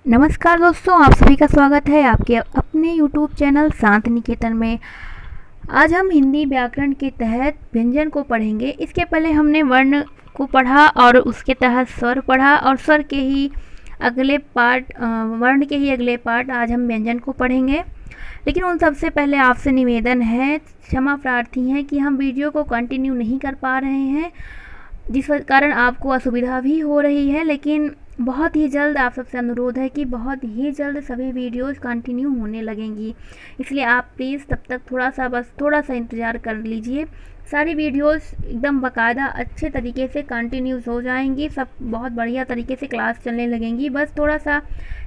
नमस्कार दोस्तों, आप सभी का स्वागत है आपके अपने YouTube चैनल शांत निकेतन में। आज हम हिंदी व्याकरण के तहत व्यंजन को पढ़ेंगे। इसके पहले हमने वर्ण को पढ़ा और उसके तहत स्वर पढ़ा और स्वर के ही अगले पार्ट वर्ण के ही अगले पार्ट आज हम व्यंजन को पढ़ेंगे। लेकिन उन सबसे पहले आपसे निवेदन है, क्षमा प्रार्थी हैं कि हम वीडियो को कंटिन्यू नहीं कर पा रहे हैं, जिस कारण आपको असुविधा भी हो रही है। लेकिन बहुत ही जल्द आप सबसे अनुरोध है कि बहुत ही जल्द सभी वीडियोस कंटिन्यू होने लगेंगी, इसलिए आप प्लीज़ तब तक थोड़ा सा इंतज़ार कर लीजिए। सारी वीडियोस एकदम बाकायदा अच्छे तरीके से कंटिन्यूस हो जाएंगी, सब बहुत बढ़िया तरीके से क्लास चलने लगेंगी। बस थोड़ा सा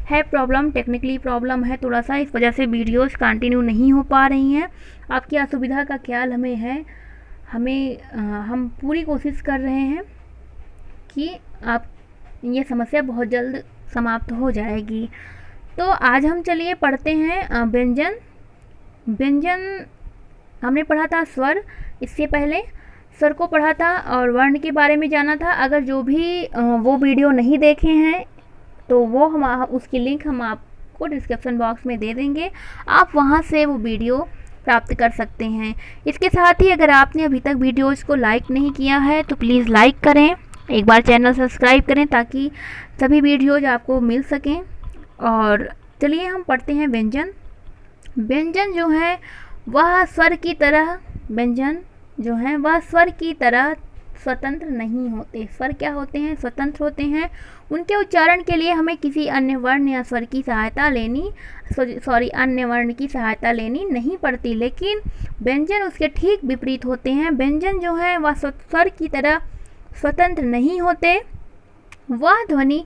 है प्रॉब्लम, टेक्निकली प्रॉब्लम है थोड़ा सा, इस वजह से वीडियोस कंटिन्यू नहीं हो पा रही हैं। आपकी असुविधा का ख्याल हमें है, हम पूरी कोशिश कर रहे हैं कि आप ये समस्या बहुत जल्द समाप्त हो जाएगी। तो आज हम चलिए पढ़ते हैं व्यंजन। व्यंजन हमने पढ़ा था स्वर, इससे पहले स्वर को पढ़ा था और वर्ण के बारे में जाना था। अगर जो भी वो वीडियो नहीं देखे हैं तो वो उसकी लिंक हम आपको डिस्क्रिप्शन बॉक्स में दे देंगे, आप वहाँ से वो वीडियो प्राप्त कर सकते हैं। इसके साथ ही अगर आपने अभी तक वीडियोज़ को लाइक नहीं किया है तो प्लीज़ लाइक करें, एक बार चैनल सब्सक्राइब करें ताकि सभी वीडियोज आपको मिल सकें। और चलिए हम पढ़ते हैं व्यंजन। व्यंजन जो है वह स्वर की तरह, व्यंजन जो है वह स्वर की तरह स्वतंत्र नहीं होते। स्वर क्या होते हैं? स्वतंत्र होते हैं। उनके उच्चारण के लिए हमें किसी अन्य वर्ण या स्वर की सहायता अन्य वर्ण की सहायता लेनी नहीं पड़ती। लेकिन व्यंजन उसके ठीक विपरीत होते हैं। व्यंजन जो है वह स्वर की तरह स्वतंत्र नहीं होते। वह ध्वनि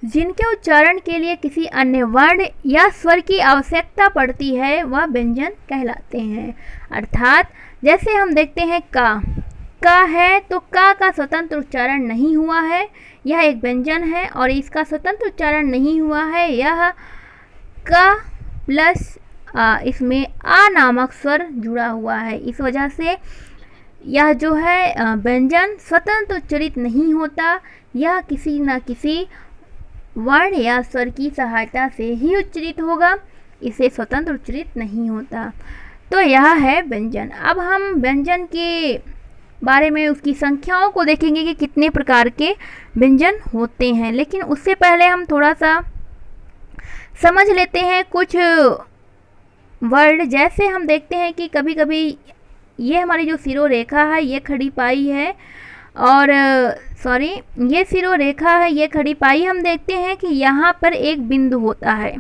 जिनके उच्चारण के लिए किसी अन्य वर्ण या स्वर की आवश्यकता पड़ती है वह व्यंजन कहलाते हैं। अर्थात जैसे हम देखते हैं का है तो का स्वतंत्र उच्चारण नहीं हुआ है, यह एक व्यंजन है। और इसका स्वतंत्र उच्चारण नहीं हुआ है, यह का प्लस इसमें आ नामक स्वर जुड़ा हुआ है। इस वजह से यह जो है व्यंजन स्वतंत्र उच्चरित नहीं होता, यह किसी न किसी वर्ण या स्वर की सहायता से ही उच्चरित होगा, इसे स्वतंत्र उच्चरित नहीं होता। तो यह है व्यंजन। अब हम व्यंजन के बारे में उसकी संख्याओं को देखेंगे कि कितने प्रकार के व्यंजन होते हैं। लेकिन उससे पहले हम थोड़ा सा समझ लेते हैं कुछ वर्ड। जैसे हम देखते हैं कि कभी कभी ये हमारी जो सिरोरेखा है ये खड़ी पाई है, और ये सिरोरेखा है ये खड़ी पाई। हम देखते हैं कि यहाँ पर एक बिंदु होता है।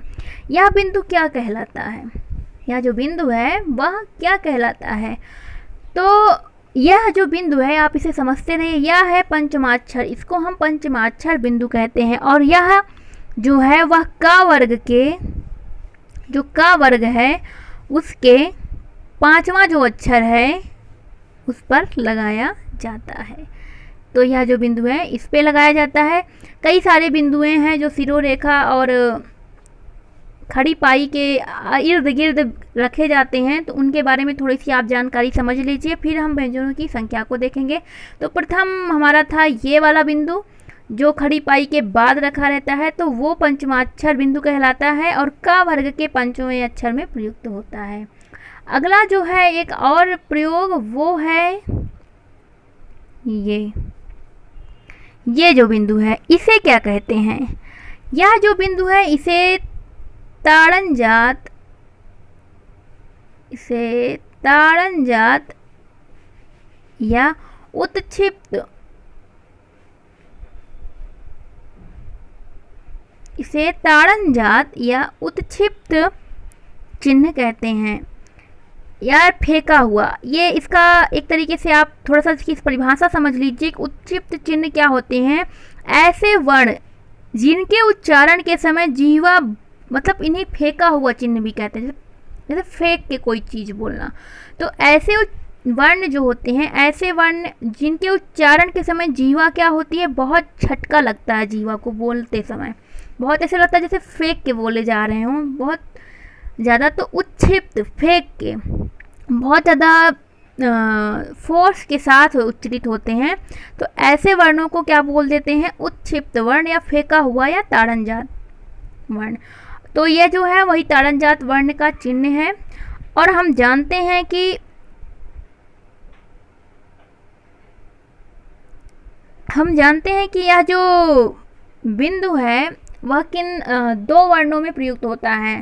यह बिंदु क्या कहलाता है? यह जो बिंदु है वह क्या कहलाता है? तो यह जो बिंदु है आप इसे समझते रहिए, यह है पंचमाक्षर, इसको हम पंचमाक्षर बिंदु कहते हैं। और यह जो है वह का वर्ग है उसके पांचवा जो अक्षर है उस पर लगाया जाता है। तो यह जो बिंदु है इस पे लगाया जाता है। कई सारे बिंदुएं हैं जो सिरोरेखा और खड़ी पाई के इर्द गिर्द रखे जाते हैं, तो उनके बारे में थोड़ी सी आप जानकारी समझ लीजिए, फिर हम व्यंजनों की संख्या को देखेंगे। तो प्रथम हमारा था ये वाला बिंदु जो खड़ी पाई के बाद रखा रहता है, तो वो पंचमाक्षर बिंदु कहलाता है और का वर्ग के पंचवें अक्षर में प्रयुक्त होता है। अगला जो है एक और प्रयोग वो है ये जो बिंदु है इसे क्या कहते हैं? यह जो बिंदु है इसे ताड़नजात या उत्क्षिप्त चिन्ह कहते हैं। यार फेंका हुआ, ये इसका एक तरीके से आप थोड़ा सा इसकी परिभाषा समझ लीजिए। उत्क्षिप्त चिन्ह क्या होते हैं? ऐसे वर्ण जिनके उच्चारण के समय जीवा, मतलब इन्हें फेंका हुआ चिन्ह भी कहते हैं, जैसे फेंक के कोई चीज़ बोलना। तो ऐसे वर्ण जो होते हैं, ऐसे वर्ण जिनके उच्चारण के समय जीवा क्या होती है, बहुत झटका लगता है जीवा को बोलते समय, बहुत ऐसे लगता है जैसे फेंक के बोले जा रहे हों बहुत ज़्यादा। तो उत्क्षिप्त, फेंक के, बहुत ज़्यादा फोर्स के साथ उच्चरित होते हैं। तो ऐसे वर्णों को क्या बोल देते हैं? उत्क्षिप्त वर्ण या फेंका हुआ या ताड़नजात वर्ण। तो यह जो है वही ताड़नजात वर्ण का चिन्ह है। और हम जानते हैं कि यह जो बिंदु है वह किन दो वर्णों में प्रयुक्त होता है।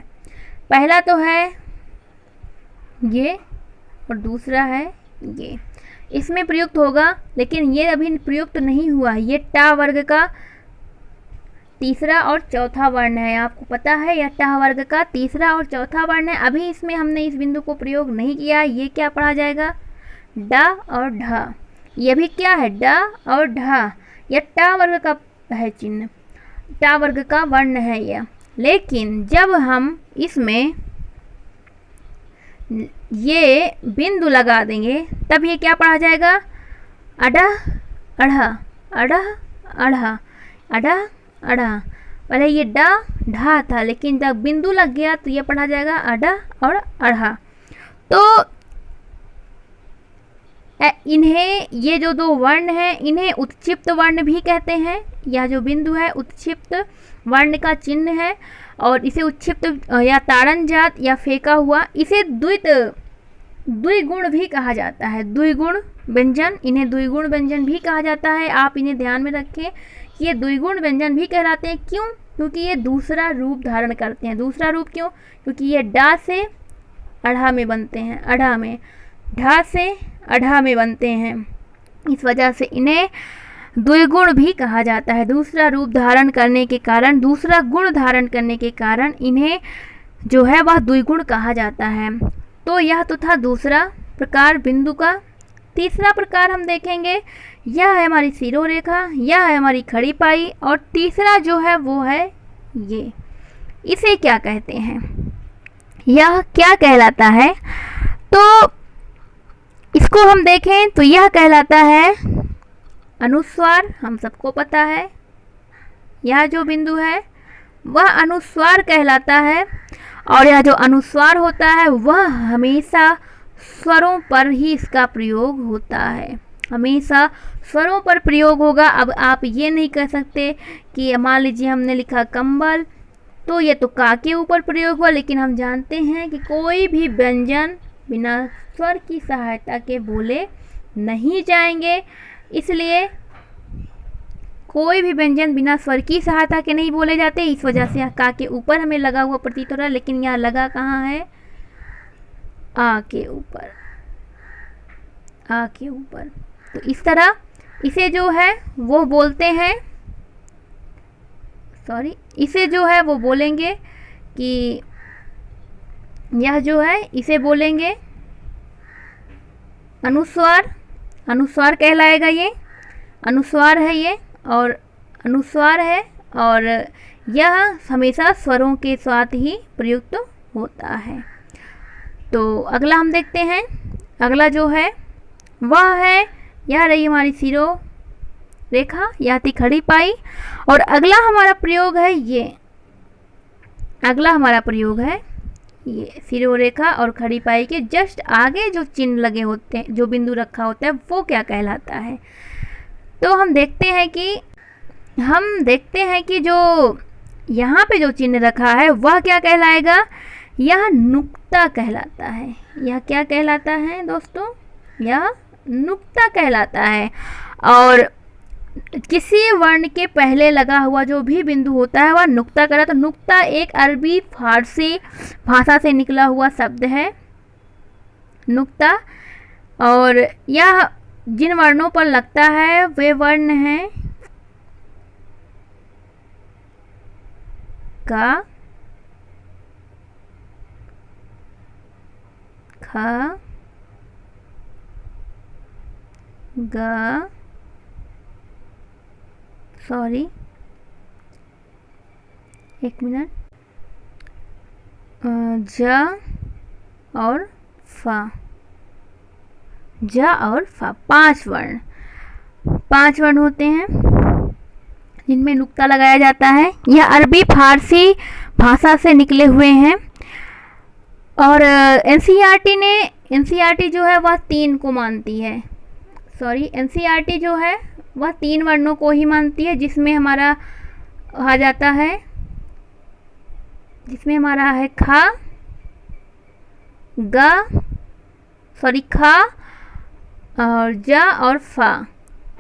पहला तो है ये और दूसरा है ये, इसमें प्रयुक्त होगा। लेकिन ये अभी प्रयुक्त नहीं हुआ, ये टा वर्ग का तीसरा और चौथा वर्ण है। आपको पता है यह टा वर्ग का तीसरा और चौथा वर्ण है। अभी इसमें हमने इस बिंदु को प्रयोग नहीं किया। ये क्या पढ़ा जाएगा, डा और ढा। ये भी क्या है, डा और ढा। यह टा वर्ग का है चिन्ह, टा वर्ग का वर्ण है यह। लेकिन जब हम इसमें ये बिंदु लगा देंगे तब ये क्या पढ़ा जाएगा, अड़ा अढ़ा, अड़ा अढ़ा, अड़ा अढ़ा। पहले ये डा ढा था, लेकिन जब बिंदु लग गया तो ये पढ़ा जाएगा अड़ा और अढ़ा। तो इन्हें, ये जो दो वर्ण हैं इन्हें उत्क्षिप्त वर्ण भी कहते हैं। यह जो बिंदु है उत्क्षिप्त वर्ण का चिन्ह है। और इसे उत्क्षिप्त या ताड़नजात या फेंका हुआ, इसे द्विगुण भी कहा जाता है। द्विगुण व्यंजन, इन्हें द्विगुण व्यंजन भी कहा जाता है। आप इन्हें ध्यान में रखें कि ये द्विगुण व्यंजन भी कहलाते हैं। क्यों? क्योंकि ये दूसरा रूप धारण करते हैं। दूसरा रूप क्यों? क्योंकि ये डा से अढ़ा में बनते हैं, अढ़ा में, ढा से अढ़ा में बनते हैं। इस वजह से इन्हें द्विगुण भी कहा जाता है। दूसरा रूप धारण करने के कारण, दूसरा गुण धारण करने के कारण इन्हें जो है वह द्विगुण कहा जाता है। तो यह तो था दूसरा प्रकार बिंदु का। तीसरा प्रकार हम देखेंगे, यह है हमारी सिरोरेखा, यह है हमारी खड़ी पाई, और तीसरा जो है वो है ये। इसे क्या कहते हैं, यह क्या कहलाता है? तो इसको हम देखें तो यह कहलाता है अनुस्वार। हम सबको पता है यह जो बिंदु है वह अनुस्वार कहलाता है। और यह जो अनुस्वार होता है वह हमेशा स्वरों पर ही इसका प्रयोग होता है, हमेशा स्वरों पर प्रयोग होगा। अब आप ये नहीं कह सकते कि मान लीजिए हमने लिखा कंबल, तो ये तो का के ऊपर प्रयोग हुआ। लेकिन हम जानते हैं कि कोई भी व्यंजन बिना स्वर की सहायता के बोले नहीं जाएंगे। इसलिए कोई भी व्यंजन बिना स्वर की सहायता के नहीं बोले जाते। इस वजह से यह का के ऊपर हमें लगा हुआ प्रतीत हो रहा है, लेकिन यह लगा कहाँ है, आ के ऊपर, आ के ऊपर। तो इस तरह इसे जो है वो बोलते हैं, इसे जो है वो बोलेंगे कि यह जो है इसे बोलेंगे अनुस्वार, अनुस्वार कहलाएगा। ये अनुस्वार है, ये और अनुस्वार है, और यह हमेशा स्वरों के साथ ही प्रयुक्त होता है। तो अगला हम देखते हैं, अगला जो है वह है, यह रही हमारी सिरो रेखा, यह थी खड़ी पाई। और अगला हमारा प्रयोग है ये, अगला हमारा प्रयोग है ये सिरो रेखा और खड़ी पाई के जस्ट आगे जो चिन्ह लगे होते हैं, जो बिंदु रखा होता है, वो क्या कहलाता है? तो हम देखते हैं कि जो यहाँ पे जो चिन्ह रखा है वह क्या कहलाएगा, यह नुक्ता कहलाता है। यह क्या कहलाता है दोस्तों? यह नुक्ता कहलाता है। और किसी वर्ण के पहले लगा हुआ जो भी बिंदु होता है वह नुक्ता कहलाता है। नुक्ता एक अरबी फारसी भाषा से निकला हुआ शब्द है, नुक्ता। और यह जिन वर्णों पर लगता है वे वर्ण हैं का, ख, ग, एक मिनट, ज और फा, ज और फा। पांच वर्ण होते हैं जिनमें नुक्ता लगाया जाता है। यह अरबी फारसी भाषा से निकले हुए हैं। और एनसीईआरटी जो है वह 3 को मानती है। एनसीईआरटी जो है वह 3 वर्णों को ही मानती है, जिसमें हमारा आ जाता है जिसमें हमारा है खा, खा और जा और फा।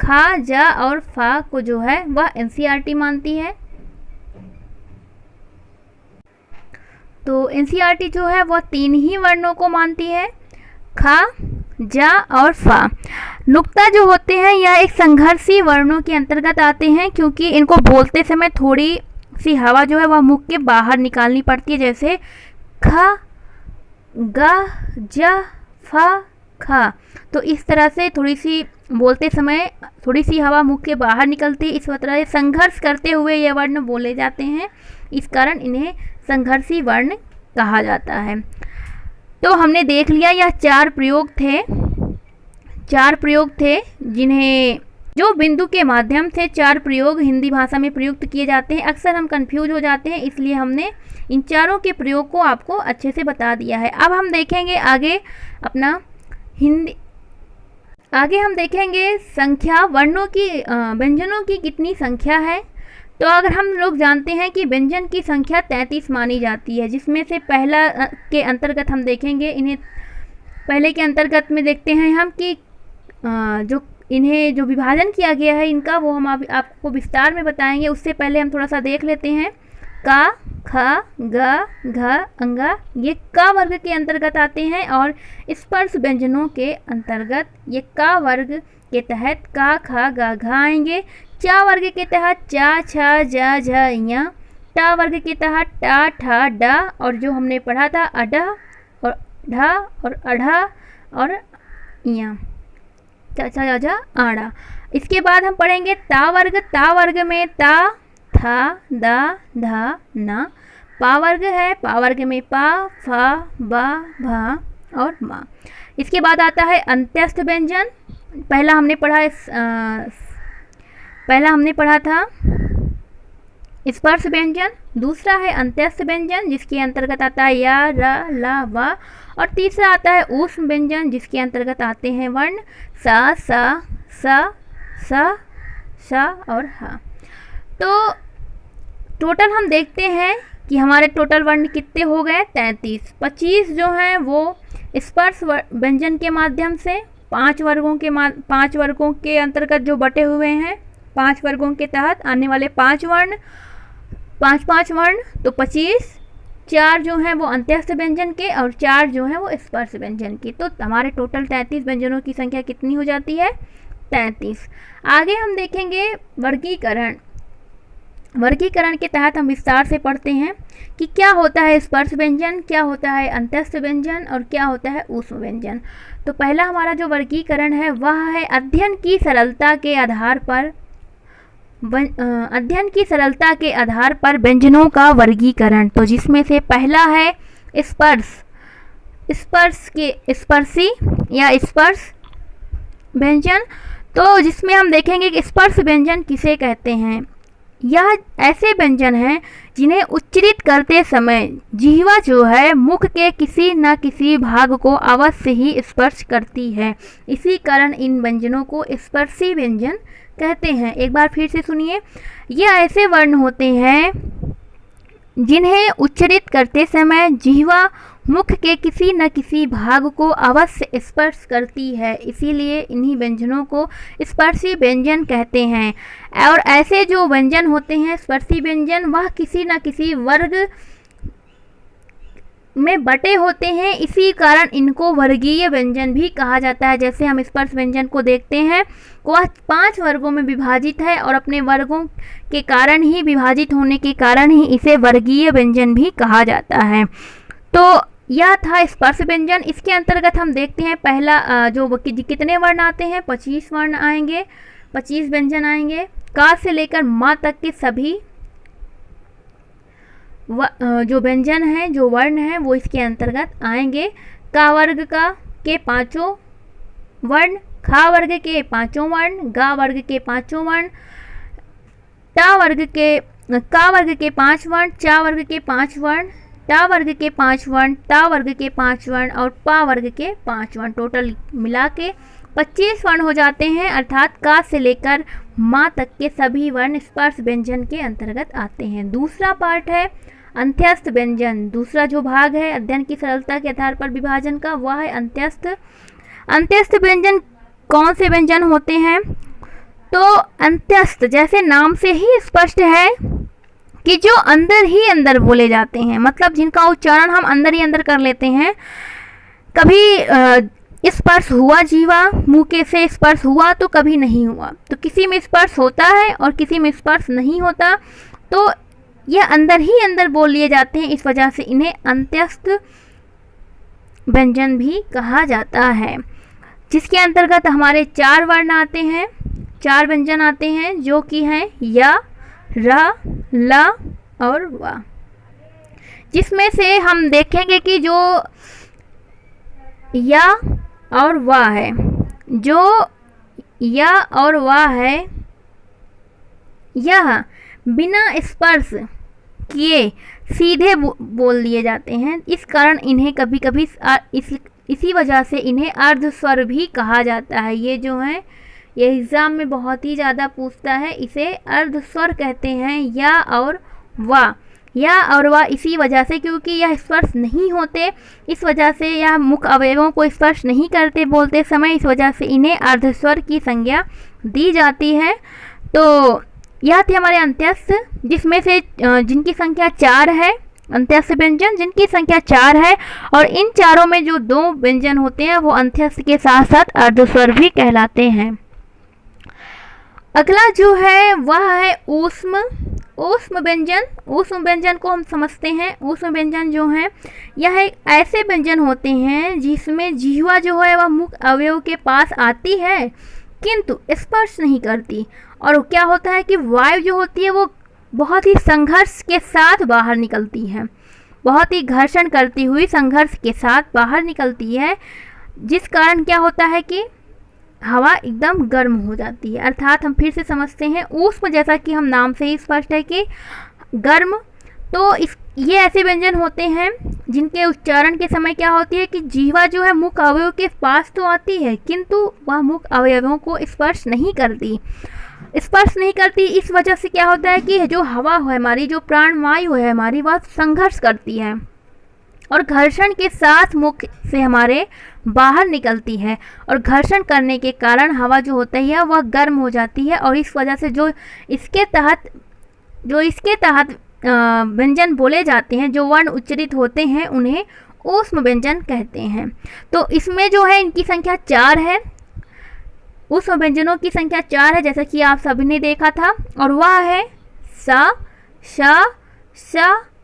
खा, जा और फा को जो है वह एनसीईआरटी मानती है। तो एनसीईआरटी जो है वह 3 ही वर्णों को मानती है, खा, जा और फा। नुक्ता जो होते हैं यह एक संघर्षी वर्णों के अंतर्गत आते हैं, क्योंकि इनको बोलते समय थोड़ी सी हवा जो है वह मुख के बाहर निकालनी पड़ती है, जैसे खा, गा, जा, फा, खा। तो इस तरह से थोड़ी सी बोलते समय थोड़ी सी हवा मुख के बाहर निकलती है, इस तरह संघर्ष करते हुए ये वर्ण बोले जाते हैं, इस कारण इन्हें संघर्षी वर्ण कहा जाता है। तो हमने देख लिया यह 4 प्रयोग थे जिन्हें जो बिंदु के माध्यम से 4 प्रयोग हिंदी भाषा में प्रयुक्त किए जाते हैं। अक्सर हम कंफ्यूज हो जाते हैं, इसलिए हमने इन चारों के प्रयोग को आपको अच्छे से बता दिया है। अब हम देखेंगे आगे अपना आगे हम देखेंगे संख्या, वर्णों की व्यंजनों की कितनी संख्या है। तो अगर हम लोग जानते हैं कि व्यंजन की संख्या 33 मानी जाती है, जिसमें से पहला के अंतर्गत हम देखेंगे, इन्हें पहले के अंतर्गत में देखते हैं हम कि जो विभाजन किया गया है इनका, वो हम आपको विस्तार में बताएंगे। उससे पहले हम थोड़ा सा देख लेते हैं। का, खा, गा, घ, अंगा ये का वर्ग के अंतर्गत आते हैं, और स्पर्श व्यंजनों के अंतर्गत ये का वर्ग के तहत का, खा, गा, घ आएंगे। चा वर्ग के तहत चा, छा, जा, झ, इया। टा वर्ग के तहत टा, ठा, डा, और जो हमने पढ़ा था अडा और ढा और अढ़ा और इया, चा, छा, जा, झ, आड़ा। इसके बाद हम पढ़ेंगे ता वर्ग में ता, था, दा, धा, ना। पा वर्ग है, पा वर्ग में पा, फा, बा, भा और मा। इसके बाद आता है अंत्यस्थ व्यंजन। पहला हमने पढ़ा था स्पर्श व्यंजन, दूसरा है अंत्यस्थ व्यंजन जिसके अंतर्गत आता है या, रा, ला, वा, और तीसरा आता है ऊष्म व्यंजन जिसके अंतर्गत आते हैं वर्ण सा, सा, सा, सा और हा। तो टोटल हम देखते हैं कि हमारे टोटल वर्ण कितने हो गए 33। 25 जो हैं वो स्पर्श व्यंजन के माध्यम से 5 वर्गों के अंतर्गत जो बटे हुए हैं, 5 वर्गों के तहत आने वाले 5 वर्ण, 5 वर्ण, तो 25। 4 जो हैं वो अंत्यस्थ व्यंजन के और 4 जो हैं वो स्पर्श व्यंजन की। तो हमारे टोटल 33 व्यंजनों की संख्या कितनी हो जाती है 33। आगे हम देखेंगे वर्गीकरण के तहत हम विस्तार से पढ़ते हैं कि क्या होता है स्पर्श व्यंजन, क्या होता है अंत्यस्थ व्यंजन और क्या होता है ऊष्म व्यंजन। तो पहला हमारा जो वर्गीकरण है वह है अध्ययन की सरलता के आधार पर व्यंजनों का वर्गीकरण। तो जिसमें से पहला है स्पर्शी या स्पर्श व्यंजन। तो जिसमें हम देखेंगे कि स्पर्श व्यंजन किसे कहते हैं। यह ऐसे व्यंजन हैं जिन्हें उच्चारित करते समय जिह्वा जो है मुख के किसी न किसी भाग को अवश्य ही स्पर्श करती है, इसी कारण इन व्यंजनों को स्पर्शी व्यंजन कहते हैं। एक बार फिर से सुनिए, ये ऐसे वर्ण होते हैं जिन्हें उच्चारित करते समय जिह्वा मुख के किसी न किसी भाग को अवश्य स्पर्श करती है, इसीलिए इन्हीं व्यंजनों को स्पर्शी व्यंजन कहते हैं। और ऐसे जो व्यंजन होते हैं स्पर्शी व्यंजन, वह किसी न किसी वर्ग में बटे होते हैं, इसी कारण इनको वर्गीय व्यंजन भी कहा जाता है। जैसे हम स्पर्श व्यंजन को देखते हैं, वह 5 वर्गों में विभाजित है और अपने वर्गों के कारण ही, विभाजित होने के कारण ही इसे वर्गीय व्यंजन भी कहा जाता है। तो यह था स्पर्श व्यंजन। इसके अंतर्गत हम देखते हैं पहला जो कितने वर्ण आते हैं 25 वर्ण आएंगे, 25 व्यंजन आएंगे। का से लेकर माँ तक के सभी जो व्यंजन हैं, जो वर्ण हैं, वो इसके अंतर्गत आएंगे। का वर्ग के 5 वर्ण, खा वर्ग के 5 वर्ण, गा वर्ग के 5 वर्ण, का वर्ग के 5 वर्ण, चा वर्ग के 5 वर्ण, टा वर्ग के 5 वर्ण, ता वर्ग के 5 वर्ण और पा वर्ग के 5 वर्ण। टोटल मिला के 25 वर्ण हो जाते हैं, अर्थात का से लेकर माँ तक के सभी वर्ण स्पर्श व्यंजन के अंतर्गत आते हैं। दूसरा पार्ट है अंत्यस्थ व्यंजन। दूसरा जो भाग है अध्ययन की सरलता के आधार पर विभाजन का, वह है अंत्यस्थ। अंत्यस्थ व्यंजन कौन से व्यंजन होते हैं? तो अंत्यस्थ जैसे नाम से ही स्पष्ट है कि जो अंदर ही अंदर बोले जाते हैं, मतलब जिनका उच्चारण हम अंदर ही अंदर कर लेते हैं। कभी स्पर्श हुआ जीवा, मुंह के से स्पर्श हुआ तो कभी नहीं हुआ, तो किसी में स्पर्श होता है और किसी में स्पर्श नहीं होता, तो यह अंदर ही अंदर बोल लिए जाते हैं। इस वजह से इन्हें अंत्यस्थ व्यंजन भी कहा जाता है, जिसके अंतर्गत हमारे 4 वर्ण आते हैं, 4 व्यंजन आते हैं, जो कि हैं य, र, ल और व। जिसमें से हम देखेंगे कि जो य और व है, जो य और व है, यह बिना स्पर्श किए सीधे बोल दिए जाते हैं। इस कारण इन्हें कभी कभी इसी वजह से इन्हें अर्ध स्वर भी कहा जाता है। ये जो है ये एग्ज़ाम में बहुत ही ज़्यादा पूछता है, इसे अर्ध स्वर कहते हैं, या और वा। या और वा इसी वजह से, क्योंकि यह स्पर्श नहीं होते, इस वजह से यह मुख अवयवों को स्पर्श नहीं करते बोलते समय, इस वजह से इन्हें अर्ध स्वर की संज्ञा दी जाती है। तो यह थे हमारे अंत्यस्थ, जिसमें से जिनकी संख्या 4 है, अंत्यस्थ व्यंजन जिनकी संख्या 4 है, और इन चारों में जो 2 व्यंजन होते हैं वो अंत्यस्थ के साथ साथ अर्धस्वर भी कहलाते हैं। अगला जो है वह है ऊष्म व्यंजन। ऊष्म व्यंजन को हम समझते हैं। ऊष्म व्यंजन जो है यह एक ऐसे व्यंजन होते हैं जिसमें जिह्वा जो है वह मुख अवयव के पास आती है किंतु स्पर्श नहीं करती, और क्या होता है कि वायु जो होती है वो बहुत ही संघर्ष के साथ बाहर निकलती है, बहुत ही घर्षण करती हुई संघर्ष के साथ बाहर निकलती है, जिस कारण क्या होता है कि हवा एकदम गर्म हो जाती है। अर्थात हम फिर से समझते हैं, ऊष्म जैसा कि हम नाम से ही स्पष्ट है कि गर्म। तो ये ऐसे व्यंजन होते हैं जिनके उच्चारण के समय क्या होती है कि जीवा जो है मुख अवयव के पास तो आती है किंतु वह मुख अवयवों को स्पर्श नहीं करती। इस वजह से क्या होता है कि जो हवा है हमारी, जो प्राण वायु है हमारी, वह संघर्ष करती है और घर्षण के साथ मुख से हमारे बाहर निकलती है, और घर्षण करने के कारण हवा जो होती है वह गर्म हो जाती है, और इस वजह से जो इसके तहत व्यंजन बोले जाते हैं, जो वर्ण उच्चरित होते हैं, उन्हें ऊष्म व्यंजन कहते हैं। तो इसमें जो है इनकी संख्या 4 है, ऊष्म व्यंजनों की संख्या 4 है, जैसा कि आप सभी ने देखा था, और वह है स, श, श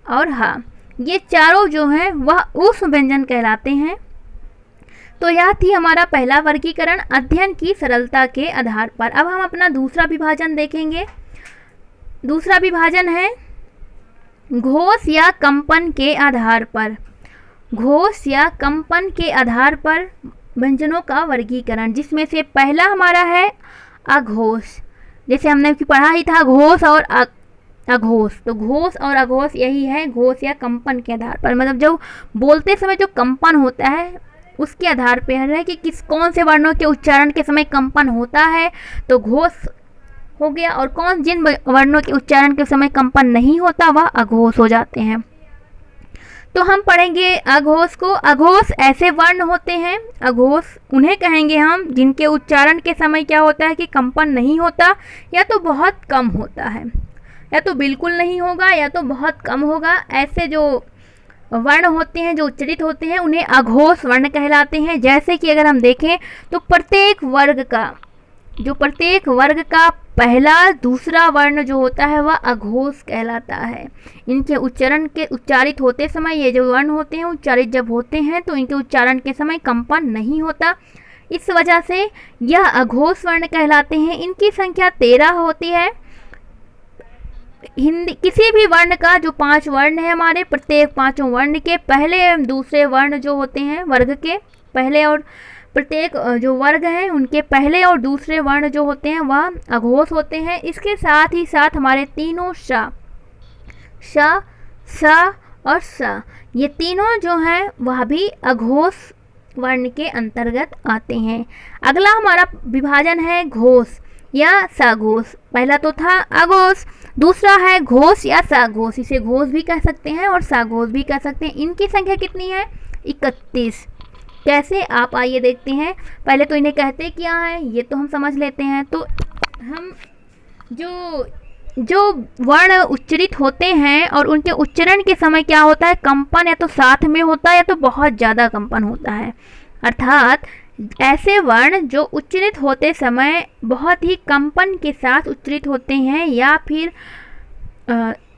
और ह। ये चारों जो हैं वह ऊष्म व्यंजन कहलाते हैं। तो यह थी हमारा पहला वर्गीकरण अध्ययन की सरलता के आधार पर। अब हम अपना दूसरा विभाजन देखेंगे। दूसरा विभाजन है घोष या कंपन के आधार पर। घोष या कंपन के आधार पर व्यंजनों का वर्गीकरण, जिसमें से पहला हमारा है अघोष। जैसे हमने पढ़ा ही था घोष और अघोष, तो घोष और अघोष यही है घोष या कंपन के आधार पर, मतलब जो बोलते समय जो कंपन होता है उसके आधार पर है कि कौन से वर्णों के उच्चारण के समय कंपन होता है तो घोष हो गया, और जिन वर्णों के उच्चारण के समय कंपन नहीं होता वह अघोष हो जाते हैं। तो हम पढ़ेंगे अघोष को। अघोष ऐसे वर्ण होते हैं, अघोष उन्हें कहेंगे हम जिनके उच्चारण के समय क्या होता है कि कंपन नहीं होता, या तो बहुत कम होता है, या तो बिल्कुल नहीं होगा, या तो बहुत कम होगा। ऐसे जो वर्ण होते हैं जो उच्चरित होते हैं उन्हें अघोष वर्ण कहलाते हैं। जैसे कि अगर हम देखें तो प्रत्येक वर्ग का पहला दूसरा वर्ण जो होता है वह अघोष कहलाता है। इनके उच्चारित होते समय ये जो वर्ण होते हैं उच्चारित जब होते हैं तो इनके उच्चारण के समय कंपन नहीं होता, इस वजह से यह अघोष वर्ण कहलाते हैं। इनकी संख्या 13 होती है। हिंदी किसी भी वर्ण का जो 5 वर्ण है हमारे, प्रत्येक 5 वर्ण के पहले एवं दूसरे वर्ण जो होते हैं वर्ग के पहले, और प्रत्येक जो वर्ग हैं उनके पहले और दूसरे वर्ण जो होते हैं वह अघोष होते हैं। इसके साथ ही साथ हमारे तीनों श, स और स, ये तीनों जो हैं वह भी अघोष वर्ण के अंतर्गत आते हैं। अगला हमारा विभाजन है घोष। या साघोष। पहला तो था अघोष, दूसरा है घोष या साघोष। इसे घोष भी कह सकते हैं और साघोष भी कह सकते हैं। इनकी संख्या कितनी है? 31। कैसे, आप आइए देखते हैं। पहले तो इन्हें कहते क्या है ये तो हम समझ लेते हैं। तो हम जो वर्ण उच्चरित होते हैं और उनके उच्चारण के समय क्या होता है, कंपन या तो साथ में होता है या तो बहुत ज़्यादा कंपन होता है। अर्थात ऐसे वर्ण जो उच्चरित होते समय बहुत ही कंपन के साथ उच्चरित होते हैं या फिर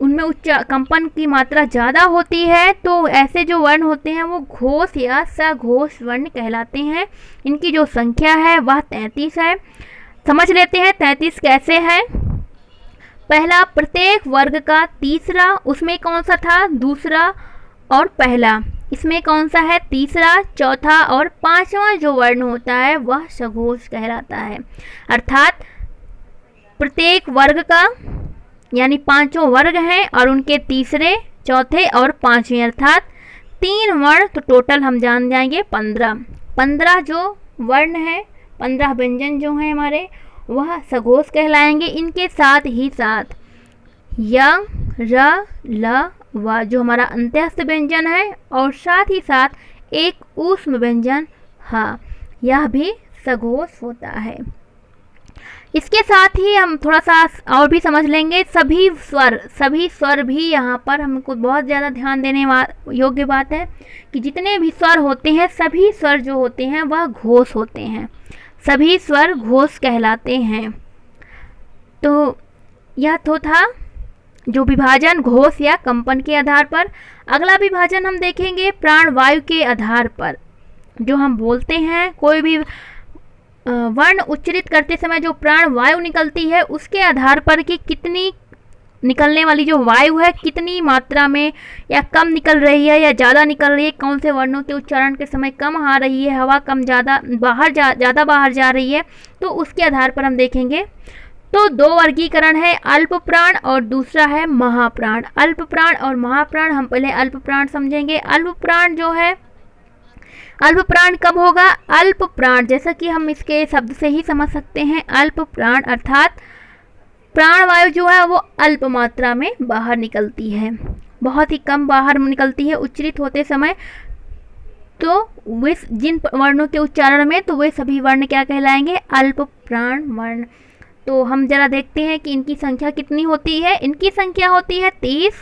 उनमें कंपन की मात्रा ज़्यादा होती है, तो ऐसे जो वर्ण होते हैं वो घोष या सघोष वर्ण कहलाते हैं। इनकी जो संख्या है वह 33 है। समझ लेते हैं 33 कैसे है। पहला, प्रत्येक वर्ग का तीसरा, उसमें कौन सा था? दूसरा और पहला। इसमें कौन सा है? तीसरा, चौथा और पांचवा जो वर्ण होता है वह सघोष कहलाता है। अर्थात प्रत्येक वर्ग का, यानी पांचों वर्ग हैं और उनके तीसरे, चौथे और पांचवें, अर्थात 3 वर्ण। तो टोटल हम जान जाएंगे 15 जो वर्ण हैं, 15 व्यंजन जो हैं हमारे, वह सघोष कहलाएंगे। इनके साथ ही साथ य, र, ल, व जो हमारा अंत्यस्थ व्यंजन है और साथ ही साथ एक ऊष्म व्यंजन ह, यह भी सघोष होता है। इसके साथ ही हम थोड़ा सा और भी समझ लेंगे। सभी स्वर भी यहाँ पर हमको बहुत ज़्यादा ध्यान देने योग्य बात है कि जितने भी स्वर होते हैं, सभी स्वर जो होते हैं वह घोष होते हैं। सभी स्वर घोष कहलाते हैं। तो यह तो था जो विभाजन घोष या कंपन के आधार पर। अगला विभाजन हम देखेंगे प्राण वायु के आधार पर। जो हम बोलते हैं, कोई भी वर्ण उच्चरित करते समय जो प्राण वायु निकलती है उसके आधार पर कि कितनी निकलने वाली जो वायु है कितनी मात्रा में या कम निकल रही है या ज़्यादा निकल रही है, कौन से वर्णों के उच्चारण के समय कम आ रही है, हवा कम ज़्यादा ज़्यादा बाहर जा रही है, तो उसके आधार पर हम देखेंगे। तो 2 वर्गीकरण है, अल्प प्राण और दूसरा है महाप्राण। अल्प प्राण और महाप्राण। हम पहले अल्प प्राण समझेंगे। अल्प प्राण जो है, अल्प प्राण कब होगा? अल्प प्राण, जैसा कि हम इसके शब्द से ही समझ सकते हैं, अल्प प्राण अर्थात प्राण वायु जो है वो अल्प मात्रा में बाहर निकलती है, बहुत ही कम बाहर निकलती है उच्चरित होते समय। तो वे जिन वर्णों के उच्चारण में, तो वे सभी वर्ण क्या कहलाएंगे? अल्प प्राण वर्ण। तो हम जरा देखते हैं कि इनकी संख्या कितनी होती है। इनकी संख्या होती है 30।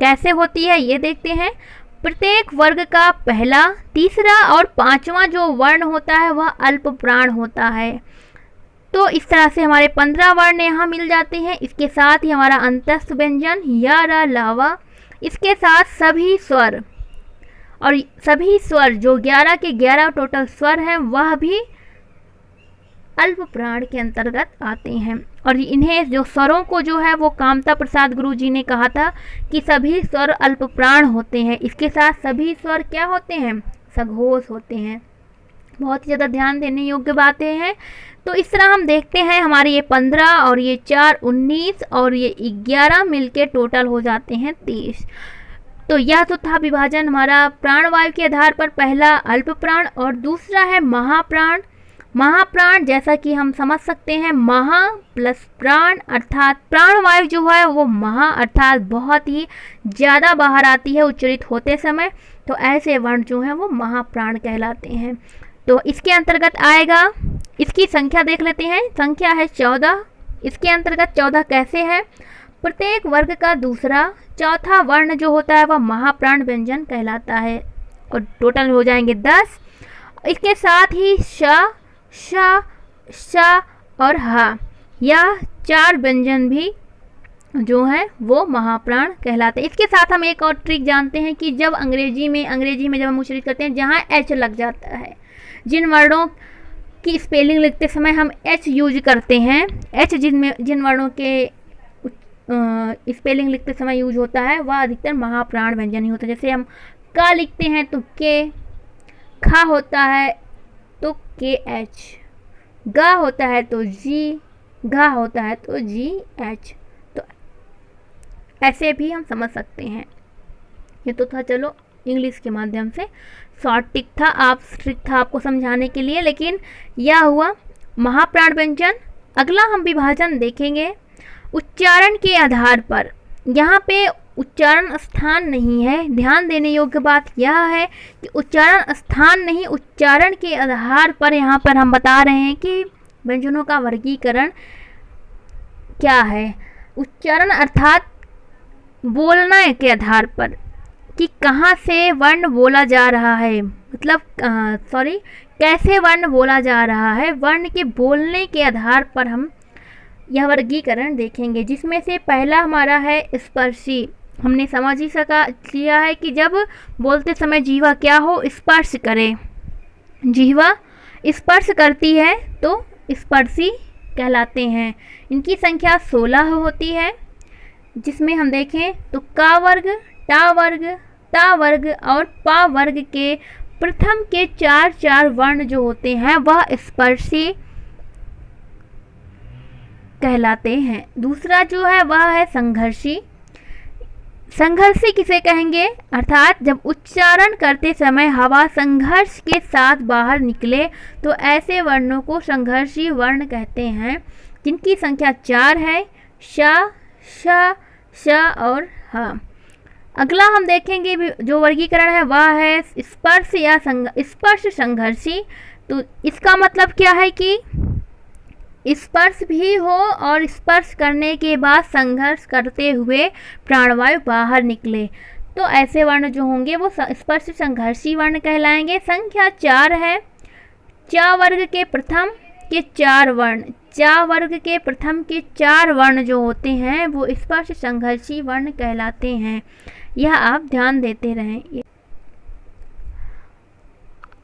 कैसे होती है ये देखते हैं। प्रत्येक वर्ग का पहला, तीसरा और पांचवा जो वर्ण होता है वह अल्प प्राण होता है। तो इस तरह से हमारे 15 वर्ण यहाँ मिल जाते हैं। इसके साथ ही हमारा अंतस्थ व्यंजन य, र, ल, व, इसके साथ सभी स्वर, और सभी स्वर जो 11 के 11 टोटल स्वर हैं वह भी अल्प प्राण के अंतर्गत आते हैं। और इन्हें जो स्वरों को जो है वो कामता प्रसाद गुरु जी ने कहा था कि सभी स्वर अल्प प्राण होते हैं। इसके साथ सभी स्वर क्या होते हैं? सघोष होते हैं। बहुत ही ज़्यादा ध्यान देने योग्य बातें हैं। तो इस तरह हम देखते हैं हमारे ये 15 और ये 4 19 और ये 11 मिलके टोटल हो जाते हैं 30। तो यह तो था विभाजन हमारा प्राण वायु के आधार पर। पहला अल्प प्राण और दूसरा है महाप्राण। महाप्राण जैसा कि हम समझ सकते हैं, महा प्लस प्राण अर्थात प्राण वायु जो है वो महा अर्थात बहुत ही ज़्यादा बाहर आती है उच्चरित होते समय। तो ऐसे वर्ण जो हैं वो महाप्राण कहलाते हैं। तो इसके अंतर्गत आएगा, इसकी संख्या देख लेते हैं। संख्या है 14। इसके अंतर्गत 14 कैसे है? प्रत्येक वर्ग का दूसरा, चौथा वर्ण जो होता है वह महाप्राण व्यंजन कहलाता है और टोटल हो जाएंगे 10। इसके साथ ही श, श, श और ह, यह 4 व्यंजन भी जो है वो महाप्राण कहलाते हैं। इसके साथ हम एक और ट्रिक जानते हैं कि जब अंग्रेजी में जब हम उच्चारित करते हैं जहाँ एच लग जाता है, जिन वर्णों की स्पेलिंग लिखते समय हम एच यूज करते हैं, एच जिन वर्णों के स्पेलिंग लिखते समय यूज होता है वह अधिकतर महाप्राण व्यंजन ही होता है। जैसे हम का लिखते हैं तो के, खा होता है तो के एच, गा होता है तो जी, घा होता है तो जी एच। तो ऐसे भी हम समझ सकते हैं। ये तो था चलो इंग्लिश के माध्यम से शॉर्ट ट्रिक था आपको समझाने के लिए। लेकिन यह हुआ महाप्राण व्यंजन अगला हम विभाजन देखेंगे उच्चारण के आधार पर। यहाँ पे उच्चारण स्थान नहीं है। ध्यान देने योग्य बात यह है कि उच्चारण स्थान नहीं, उच्चारण के आधार पर यहाँ पर हम बता रहे हैं कि व्यंजनों का वर्गीकरण क्या है। उच्चारण अर्थात बोलना के आधार पर कि कहाँ से वर्ण बोला जा रहा है, मतलब कैसे वर्ण बोला जा रहा है। वर्ण के बोलने के आधार पर हम यह वर्गीकरण देखेंगे, जिसमें से पहला हमारा है स्पर्शी। हमने समझ ही लिया है कि जब बोलते समय जीवा क्या हो, स्पर्श करे। जीवा स्पर्श करती है तो स्पर्शी कहलाते हैं। इनकी संख्या 16 होती है, जिसमें हम देखें तो का वर्ग, टा वर्ग, ता वर्ग और पा वर्ग के प्रथम के 4 वर्ण जो होते हैं वह स्पर्शी कहलाते हैं। दूसरा जो है वह है संघर्षी। संघर्षी किसे कहेंगे, अर्थात जब उच्चारण करते समय हवा संघर्ष के साथ बाहर निकले तो ऐसे वर्णों को संघर्षी वर्ण कहते हैं, जिनकी संख्या 4 है, श, श, श और ह। अगला हम देखेंगे जो वर्गीकरण है वह है स्पर्श या स्पर्श संघर्षी। तो इसका मतलब क्या है कि स्पर्श भी हो और स्पर्श करने के बाद संघर्ष करते हुए प्राणवायु बाहर निकले तो ऐसे वर्ण जो होंगे वो स्पर्श संघर्षी वर्ण कहलाएंगे। संख्या 4 है। चा वर्ग के प्रथम के 4 वर्ण, चा वर्ग के प्रथम के 4 वर्ण जो होते हैं वो स्पर्श संघर्षी वर्ण कहलाते हैं। यह आप ध्यान देते रहें।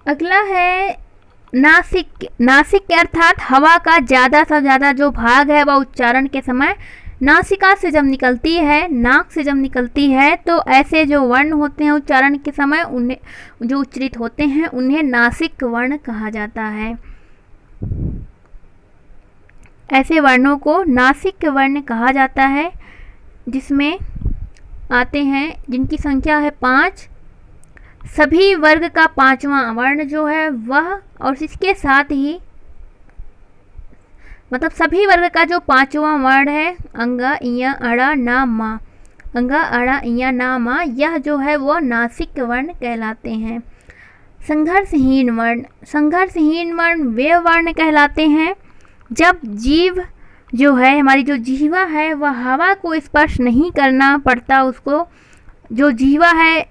अगला है नासिक। नासिक अर्थात हवा का ज़्यादा से ज़्यादा जो भाग है वह उच्चारण के समय नासिका से जब निकलती है, नाक से जब निकलती है तो ऐसे जो वर्ण होते हैं उच्चारण के समय उन्हें जो उच्चरित होते हैं उन्हें नासिक वर्ण कहा जाता है। ऐसे वर्णों को नासिक वर्ण कहा जाता है, जिसमें आते हैं जिनकी संख्या है 5। सभी वर्ग का 5वां वर्ण जो है वह, और इसके साथ ही मतलब सभी वर्ग का जो 5वां वर्ण है अंगा, इया, अड़ा, ना, मा, अंगा, अड़ा, इया, ना, मा, यह जो है वो नासिक वर्ण कहलाते हैं। संघर्षहीन वर्ण। संघर्षहीन वर्ण वे वर्ण कहलाते हैं जब जीव जो है, हमारी जो जीवा है वह हवा को स्पर्श नहीं करना पड़ता। उसको जो जीवा है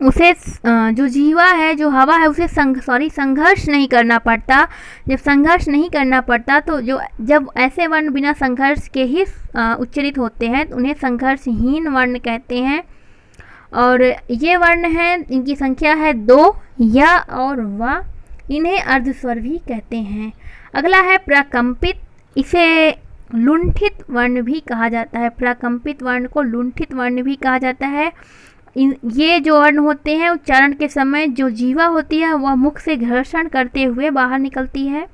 उसे जो जीवा है, जो हवा है उसे संघर्ष नहीं करना पड़ता। जब संघर्ष नहीं करना पड़ता तो जब ऐसे वर्ण बिना संघर्ष के ही उच्चरित होते हैं तो उन्हें संघर्षहीन वर्ण कहते हैं। और ये वर्ण हैं, इनकी संख्या है 2, या और वा। इन्हें अर्धस्वर भी कहते हैं। अगला है प्रकंपित। इसे लुंठित वर्ण भी कहा जाता है। प्रकंपित वर्ण को लुंठित वर्ण भी कहा जाता है। ये जो वर्ण होते हैं उच्चारण के समय जो जीवा होती है वह मुख से घर्षण करते हुए बाहर निकलती है।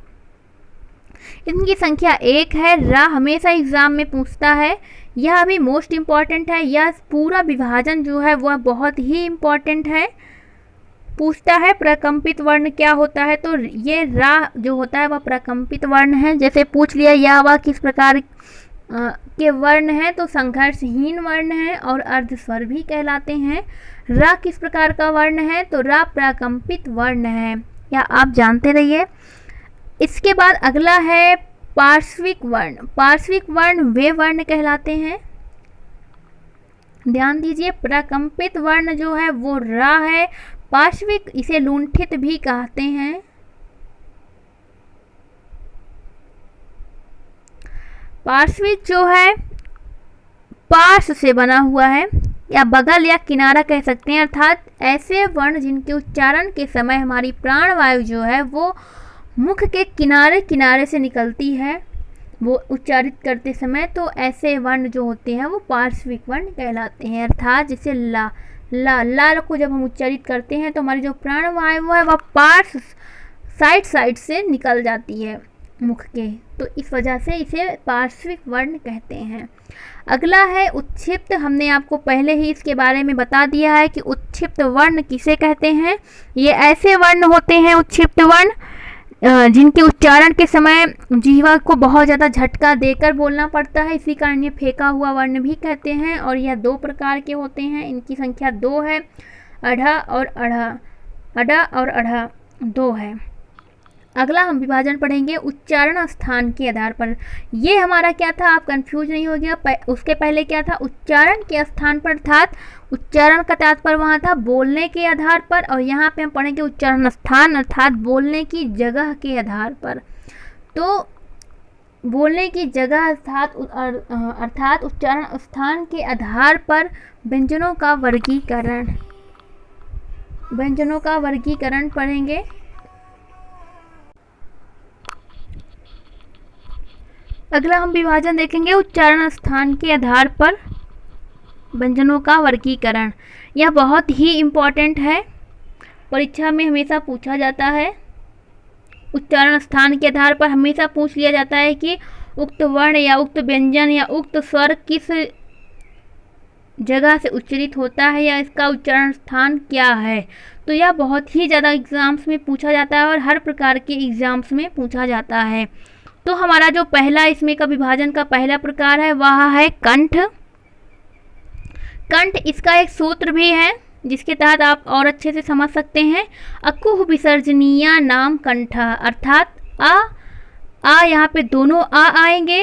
इनकी संख्या 1 है। रा हमेशा एग्जाम में पूछता है, यह भी मोस्ट इम्पॉर्टेंट है। यह पूरा विभाजन जो है वह बहुत ही इम्पॉर्टेंट है। पूछता है प्रकंपित वर्ण क्या होता है, तो ये रा जो होता है वह प्रकंपित वर्ण है। जैसे पूछ लिया या वह किस प्रकार के वर्ण हैं, तो संघर्षहीन वर्ण है और अर्धस्वर भी कहलाते हैं। रा किस प्रकार का वर्ण है, तो रा प्रकंपित वर्ण है, या आप जानते रहिए। इसके बाद अगला है पार्श्विक वर्ण। पार्श्विक वर्ण वे वर्ण कहलाते हैं, ध्यान दीजिए, प्रकंपित वर्ण जो है वो रा है। पार्श्विक इसे लुंठित भी कहते हैं। पार्श्विक जो है पार्श्व से बना हुआ है, या बगल या किनारा कह सकते हैं, अर्थात ऐसे वर्ण जिनके उच्चारण के समय हमारी प्राणवायु जो है वो मुख के किनारे किनारे से निकलती है वो उच्चारित करते समय, तो ऐसे वर्ण जो होते हैं वो पार्श्विक वर्ण कहलाते हैं। अर्थात जैसे ला, ला को जब हम उच्चारित करते हैं तो हमारी जो प्राणवायु है वह पार्श्व साइड से निकल जाती है मुख के, तो इस वजह से इसे पार्श्विक वर्ण कहते हैं। अगला है उत्क्षिप्त। हमने आपको पहले ही इसके बारे में बता दिया है कि उत्क्षिप्त वर्ण किसे कहते हैं। ये ऐसे वर्ण होते हैं उत्क्षिप्त वर्ण जिनके उच्चारण के समय जीवा को बहुत ज़्यादा झटका देकर बोलना पड़ता है, इसी कारण ये फेंका हुआ वर्ण भी कहते हैं। और यह 2 प्रकार के होते हैं, इनकी संख्या 2 है, अढ़ा और अढ़ा, अड़ा और अढ़ा 2 है। अगला हम विभाजन पढ़ेंगे उच्चारण स्थान के आधार पर। ये हमारा क्या था, आप कंफ्यूज नहीं हो गया, उसके पहले क्या था, उच्चारण के स्थान पर, अर्थात उच्चारण का तात्पर्य वहाँ था बोलने के आधार पर, और यहाँ पे हम पढ़ेंगे उच्चारण स्थान अर्थात बोलने की जगह के आधार पर। तो बोलने की जगह अर्थात उच्चारण स्थान के आधार पर व्यंजनों का वर्गीकरण पढ़ेंगे। अगला हम विभाजन देखेंगे उच्चारण स्थान के आधार पर व्यंजनों का वर्गीकरण। यह बहुत ही इम्पॉर्टेंट है, परीक्षा में हमेशा पूछा जाता है। उच्चारण स्थान के आधार पर हमेशा पूछ लिया जाता है कि उक्त वर्ण या उक्त व्यंजन या उक्त स्वर किस जगह से उच्चरित होता है या इसका उच्चारण स्थान क्या है। तो यह बहुत ही ज़्यादा एग्ज़ाम्स में पूछा जाता है और हर प्रकार के एग्ज़ाम्स में पूछा जाता है। तो हमारा जो पहला इसमें का विभाजन का पहला प्रकार है वह है कंठ। कंठ, इसका एक सूत्र भी है जिसके तहत आप और अच्छे से समझ सकते हैं। अकुह विसर्जनीय नाम कंठ, अर्थात आ यहाँ पे दोनों आ आएंगे,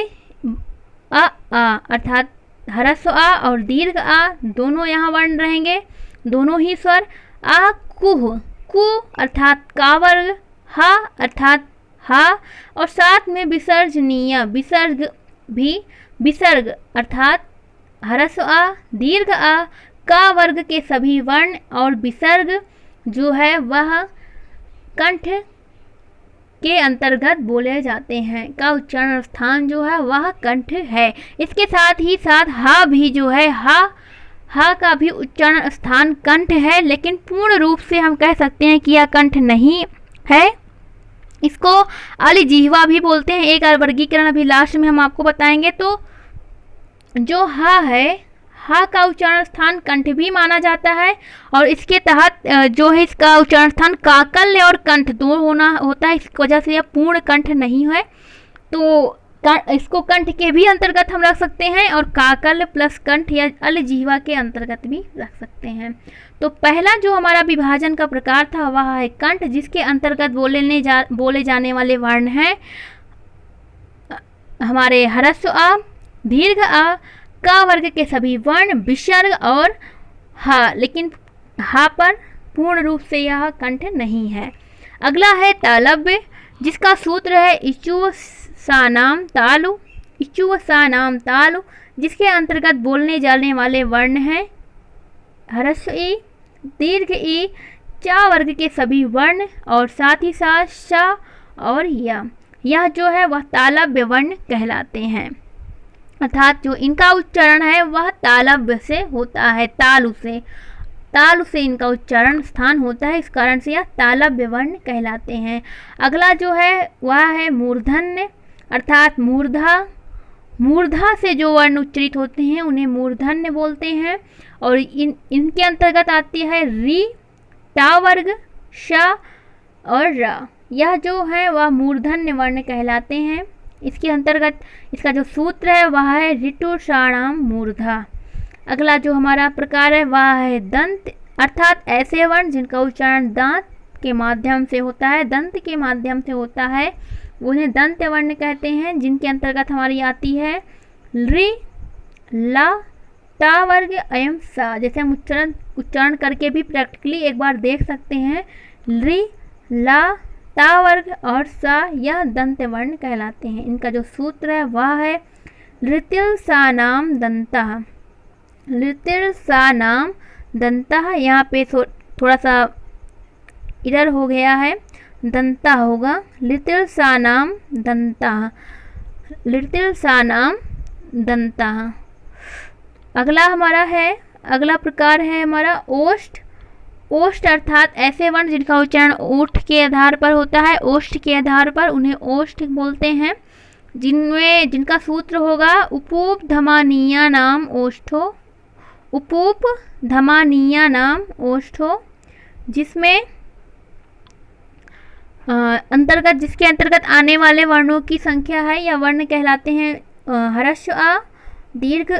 आ अर्थात ह्रस्व आ और दीर्घ आ दोनों यहाँ वर्ण रहेंगे, दोनों ही स्वर। आ कुह, कु अर्थात का वर्ग, हा अर्थात हा, और साथ में विसर्जनीय, विसर्ग भी, विसर्ग अर्थात ह्रस्व आ, दीर्घ आ, का वर्ग के सभी वर्ण और विसर्ग जो है वह कंठ के अंतर्गत बोले जाते हैं। का उच्चारण स्थान जो है वह कंठ है। इसके साथ ही साथ हा भी जो है, हा का भी उच्चारण स्थान कंठ है, लेकिन पूर्ण रूप से हम कह सकते हैं कि यह कंठ नहीं है। इसको अलिजिह्वा भी बोलते हैं। एक वर्गीकरण अभी लास्ट में हम आपको बताएंगे। तो जो हा है, हा का उच्चारण स्थान कंठ भी माना जाता है, और इसके तहत जो है इसका उच्चारण स्थान काकल्य और कंठ दो होता है। इस वजह से यह पूर्ण कंठ नहीं है, तो इसको कंठ के भी अंतर्गत हम रख सकते हैं और काकल्य प्लस कंठ या अलिजिह्वा के अंतर्गत भी रख सकते हैं। तो पहला जो हमारा विभाजन का प्रकार था वह है कंठ, जिसके अंतर्गत बोले जाने वाले वर्ण हैं हमारे ह्रस्व आ, दीर्घ आ, का वर्ग के सभी वर्ण, विसर्ग और हा, लेकिन हा पर पूर्ण रूप से यह कंठ नहीं है। अगला है तालव्य, जिसका सूत्र है इचुव सानाम तालु, इचुव सानाम तालु, जिसके अंतर्गत बोलने जाने वाले वर्ण हैं ह्रस्व ई, दीर्घ ई, चा वर्ग के सभी वर्ण और साथ ही साथ शा और या, यह जो है वह तालव्य वर्ण कहलाते हैं। अर्थात जो इनका उच्चारण है वह तालव्य से होता है, तालु से इनका उच्चारण स्थान होता है, इस कारण से यह तालव्य वर्ण कहलाते हैं। अगला जो है वह है मूर्धन्य, अर्थात मूर्धा से जो वर्ण उच्चरित होते हैं उन्हें मूर्धन्य बोलते हैं, और इनके अंतर्गत आती है री, टा वर्ग, शा और रा, यह जो है वह मूर्धन्य वर्ण कहलाते हैं। इसके अंतर्गत इसका जो सूत्र है वह है ऋटुषाणाम मूर्धा। अगला जो हमारा प्रकार है वह है दंत, अर्थात ऐसे वर्ण जिनका उच्चारण दांत के माध्यम से होता है, दंत के माध्यम से होता है, उन्हें दंत वर्ण कहते हैं, जिनके अंतर्गत हमारी आती है रि, ला, टा वर्ग, अयम सा। जैसे हम उच्चारण करके भी प्रैक्टिकली एक बार देख सकते हैं, रि, ला, टा वर्ग और सा, यह दंत वर्ण कहलाते हैं। इनका जो सूत्र है वह है लृतिल सा नाम दंतः, लृतिल सा नाम दंतः, यहाँ पे थोड़ा सा इधर हो गया है, दंता होगा, लिटिल सा नाम दंता, लिटिल सा नाम दंता। अगला प्रकार है हमारा ओष्ठ। ओष्ठ अर्थात ऐसे वर्ण जिनका उच्चारण ओठ के आधार पर होता है, ओष्ठ के आधार पर उन्हें ओष्ठ बोलते हैं, जिनका सूत्र होगा उपूप धमानीय नाम ओष्ठो, उपूप धमानीय नाम ओष्ठो, जिसमें अंतर्गत, जिसके अंतर्गत आने वाले वर्णों की संख्या है या वर्ण कहलाते हैं ह्रस्व आ, दीर्घ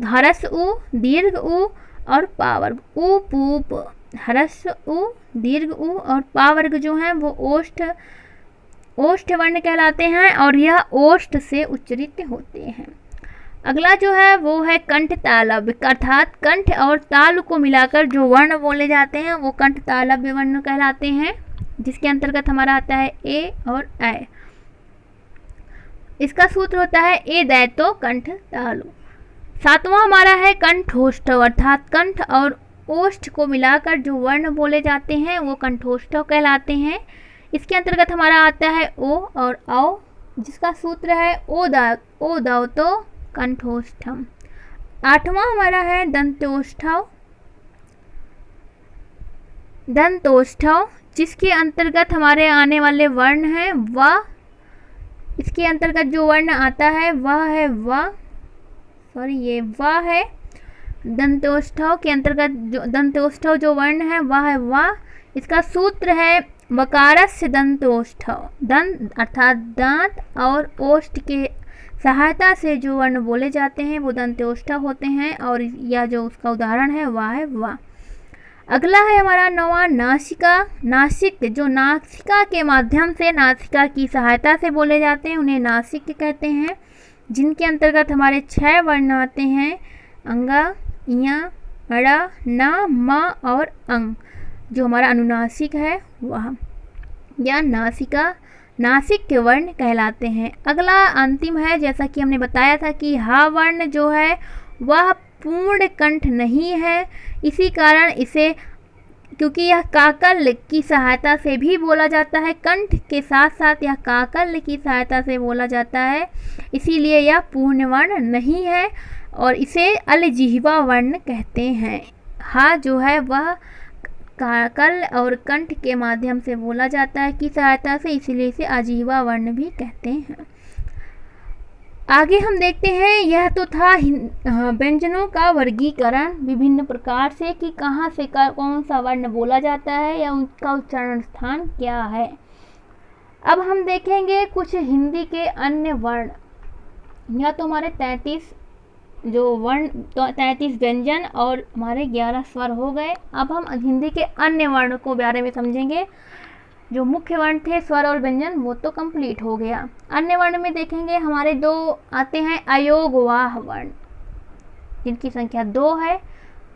ह्रस्व उ, दीर्घ उ और पा वर्ग उ पू प। ह्रस्व उ, दीर्घ उ और पा वर्ग जो हैं वो ओष्ठ वर्ण कहलाते हैं और यह ओष्ठ से उच्चरित होते हैं। अगला जो है वो है कंठ तालव्य, अर्थात कंठ और ताल को मिलाकर जो वर्ण बोले जाते हैं वो कंठ तालव्य वर्ण कहलाते हैं, जिसके अंतर्गत हमारा आता है ए और ऐ। इसका सूत्र होता है ए दै तो कंठ तालु। सातवां हमारा है कंठोष्ठव, अर्थात कंठ और ओष्ठ को मिलाकर जो वर्ण बोले जाते हैं वो कंठोष्ठव कहलाते हैं। इसके अंतर्गत हमारा आता है ओ और औ, जिसका सूत्र है ओ दाव तो कंठोष्ठम। आठवां हमारा है दंतोष्ठव, जिसके अंतर्गत हमारे आने वाले वर्ण हैं व। इसके अंतर्गत जो वर्ण आता है वह है व, ये व है। दंतोष्ठव के अंतर्गत जो दंतोष्ठव जो वर्ण है वह है व। इसका सूत्र है वकारस्य दंतोष्ठव, दंत अर्थात दांत और ओष्ठ के सहायता से जो वर्ण बोले जाते हैं वो दंतोष्ठव होते हैं और यह जो उसका उदाहरण है वह है वा। अगला है हमारा नौवां नासिका, नासिक जो नासिका के माध्यम से नासिका की सहायता से बोले जाते हैं उन्हें नासिक कहते हैं, जिनके अंतर्गत हमारे 6 वर्ण आते हैं अंगा, इया, अड़ा, ना, म और अंग। जो हमारा अनुनासिक है वह या नासिका नासिक के वर्ण कहलाते हैं। अगला अंतिम है, जैसा कि हमने बताया था कि हा वर्ण जो है वह पूर्ण कंठ नहीं है, इसी कारण इसे, क्योंकि यह काकल की सहायता से भी बोला जाता है, कंठ के साथ साथ यह काकल की सहायता से बोला जाता है, इसीलिए यह पूर्ण वर्ण नहीं है और इसे अलजिह्वा वर्ण कहते हैं। हा जो है वह काकल और कंठ के माध्यम से बोला जाता है की सहायता से, इसीलिए इसे अजिह्वा वर्ण भी कहते हैं। आगे हम देखते हैं, यह तो था व्यंजनों का वर्गीकरण विभिन्न प्रकार से कि कहाँ से कौन सा वर्ण बोला जाता है या उनका उच्चारण स्थान क्या है। अब हम देखेंगे कुछ हिंदी के अन्य वर्ण। या तो हमारे 33 जो वर्ण, 33 व्यंजन और हमारे 11 स्वर हो गए। अब हम हिंदी के अन्य वर्ण को बारे में समझेंगे। जो मुख्य वर्ण थे स्वर और व्यंजन वो तो कंप्लीट हो गया। अन्य वर्ण में देखेंगे हमारे 2 आते हैं अयोगवाह वर्ण, जिनकी संख्या 2 है,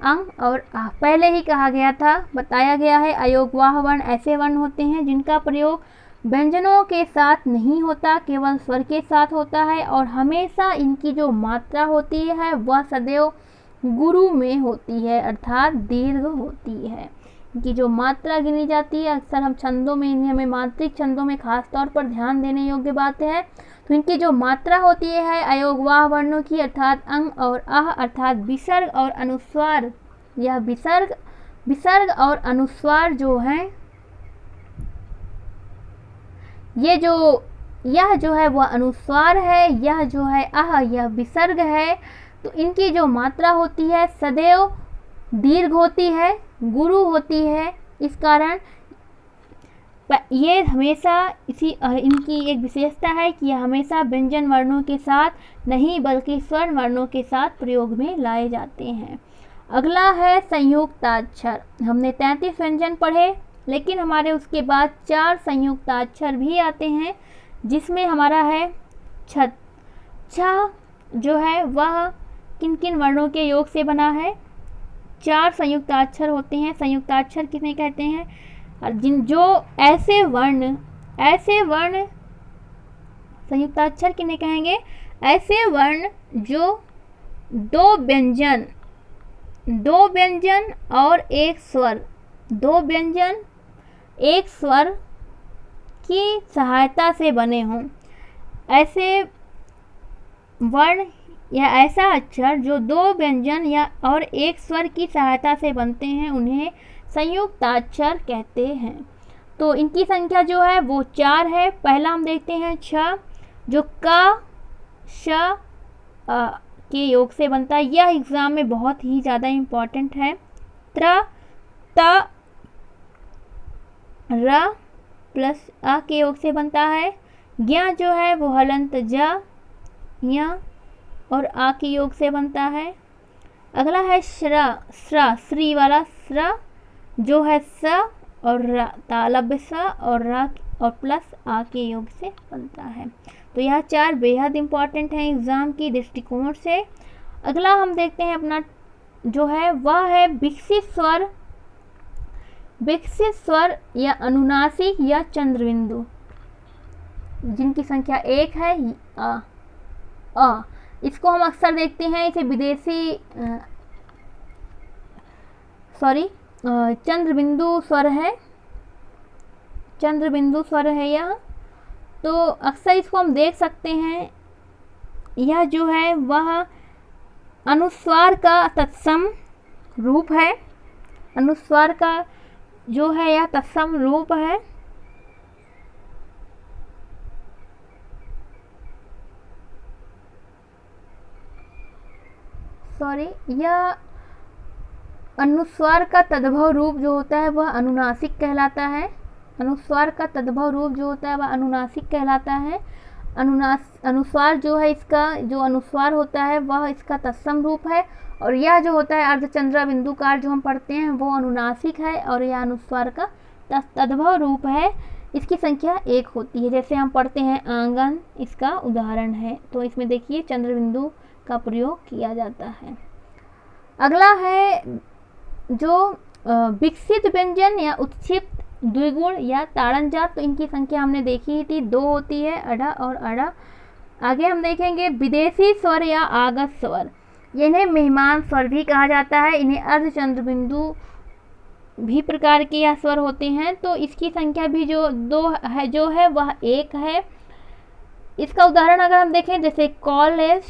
अंग और आ। पहले ही कहा गया था, बताया गया है, अयोगवाह वर्ण ऐसे वर्ण होते हैं जिनका प्रयोग व्यंजनों के साथ नहीं होता, केवल स्वर के साथ होता है और हमेशा इनकी जो मात्रा होती है वह सदैव गुरु में होती है, अर्थात दीर्घ होती है। इनकी जो मात्रा गिनी जाती है, अक्सर हम छंदों में, इन्हें हमें मात्रिक छंदों में खास तौर पर ध्यान देने योग्य बात है। तो इनकी जो मात्रा होती है अयोगवाह वर्णों की, अर्थात अंग और आह, अर्थात विसर्ग और अनुस्वार, यह विसर्ग और अनुस्वार जो है यह जो है वह अनुस्वार है, यह जो है आह यह विसर्ग है। तो इनकी जो मात्रा होती है सदैव दीर्घ होती है, गुरु होती है। इस कारण ये हमेशा इनकी एक विशेषता है कि यह हमेशा व्यंजन वर्णों के साथ नहीं बल्कि स्वर्ण वर्णों के साथ प्रयोग में लाए जाते हैं। अगला है संयुक्ताक्षर। हमने 33 व्यंजन पढ़े, लेकिन हमारे उसके बाद 4 संयुक्ताक्षर भी आते हैं, जिसमें हमारा है छ। छ जो है वह किन किन वर्णों के योग से बना है? 4 संयुक्ताक्षर होते हैं। संयुक्ताक्षर किसे कहते हैं? जो ऐसे वर्ण संयुक्ताक्षर किन्हें कहेंगे? ऐसे वर्ण जो 2 व्यंजन और 1 स्वर, 2 व्यंजन 1 स्वर की सहायता से बने हों। ऐसे वर्ण या ऐसा अक्षर जो 2 व्यंजन या और 1 स्वर की सहायता से बनते हैं उन्हें संयुक्ताक्षर कहते हैं। तो इनकी संख्या जो है वो 4 है। पहला हम देखते हैं छ, जो क श के योग से बनता है। यह एग्जाम में बहुत ही ज़्यादा इम्पॉर्टेंट है। त्र, त, र, प्लस आ के योग से बनता है। ज्ञा जो है वो हलंत जा या और आ के योग से बनता है। अगला है श्रा, श्रा श्री वाला श्रा जो है स और रा, तालब सा और रा और प्लस आ के योग से बनता है। तो यह 4 बेहद इम्पॉर्टेंट हैं एग्ज़ाम की दृष्टिकोण से। अगला हम देखते हैं अपना जो है वह है विकसित स्वर। विकसित स्वर या अनुनासिक या चंद्रबिंदु जिनकी संख्या 1 है अ। इसको हम अक्सर देखते हैं, इसे विदेशी चंद्रबिंदु स्वर है, चंद्रबिंदु स्वर है यह। तो अक्सर इसको हम देख सकते हैं। यह जो है वह अनुस्वार का तत्सम रूप है। अनुस्वार का जो है यह तत्सम रूप है। यह अनुस्वार का तद्भव रूप जो होता है वह अनुनासिक कहलाता है। अनुस्वार का तद्भव रूप जो होता है वह अनुनासिक कहलाता है। अनुस्वार जो है इसका जो अनुस्वार होता है वह इसका तत्सम रूप है और यह जो होता है अर्धचंद्रा बिंदुकार जो हम पढ़ते हैं वो अनुनासिक है और यह अनुस्वार का तद्भव रूप है। इसकी संख्या 1 होती है। जैसे हम पढ़ते हैं आंगन, इसका उदाहरण है। तो इसमें देखिए चंद्रबिंदु का प्रयोग किया जाता है। अगला है जो विकसित व्यंजन या उत्क्षिप्त द्विगुण या ताड़नजात। तो इनकी संख्या हमने देखी ही थी, 2 होती है, अड़ा और अड़ा। आगे हम देखेंगे विदेशी स्वर या आगत स्वर। इन्हें मेहमान स्वर भी कहा जाता है। इन्हें अर्धचंद्रबिंदु भी प्रकार के यह स्वर होते हैं। तो इसकी संख्या भी जो 2 है जो है वह 1 है। इसका उदाहरण अगर हम देखें जैसे कॉलेज,